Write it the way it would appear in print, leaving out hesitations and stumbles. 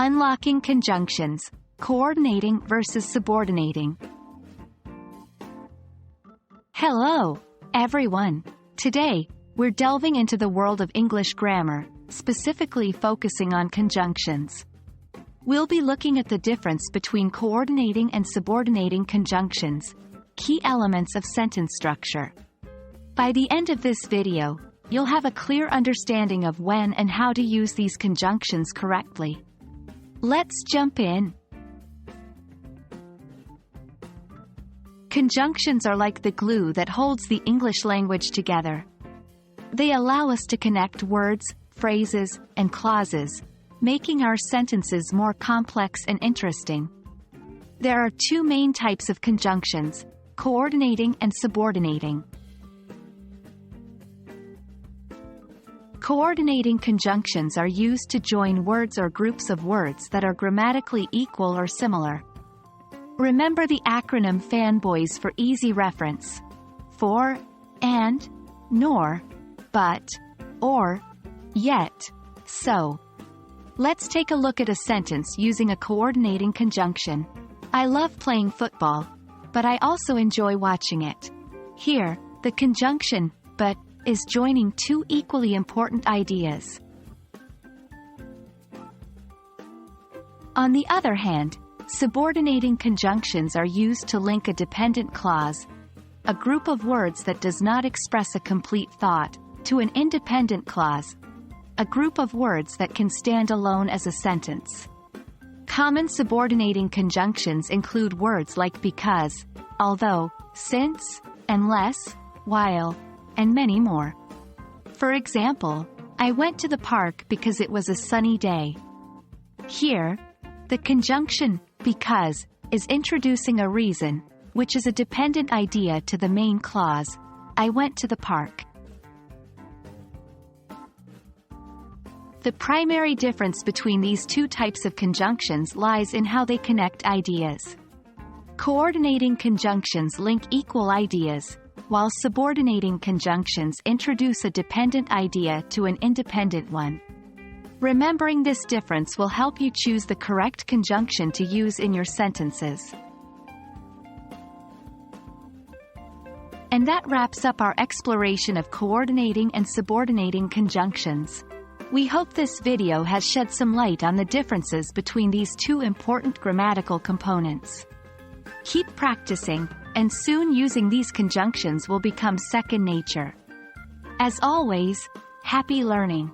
Unlocking conjunctions, coordinating versus subordinating. Hello, everyone. Today, we're delving into the world of English grammar, specifically focusing on conjunctions. We'll be looking at the difference between coordinating and subordinating conjunctions, key elements of sentence structure. By the end of this video, you'll have a clear understanding of when and how to use these conjunctions correctly. Let's jump in. Conjunctions are like the glue that holds the English language together. They allow us to connect words, phrases, and clauses, making our sentences more complex and interesting. There are two main types of conjunctions: coordinating and subordinating. Coordinating conjunctions are used to join words or groups of words that are grammatically equal or similar. Remember the acronym fanboys for easy reference: for, and, nor, but, or, yet, so. Let's take a look at a sentence using a coordinating conjunction. I love playing football, but I also enjoy watching it. Here, the conjunction, but, is joining two equally important ideas. On the other hand, subordinating conjunctions are used to link a dependent clause, a group of words that does not express a complete thought, to an independent clause, a group of words that can stand alone as a sentence. Common subordinating conjunctions include words like because, although, since, unless, while, and many more. For example, I went to the park because it was a sunny day. Here, the conjunction because is introducing a reason, which is a dependent idea to the main clause, I went to the park. The primary difference between these two types of conjunctions lies in how they connect ideas. Coordinating conjunctions link equal ideas, while subordinating conjunctions introduce a dependent idea to an independent one. Remembering this difference will help you choose the correct conjunction to use in your sentences. And that wraps up our exploration of coordinating and subordinating conjunctions. We hope this video has shed some light on the differences between these two important grammatical components. Keep practicing, and soon using these conjunctions will become second nature. As always, happy learning!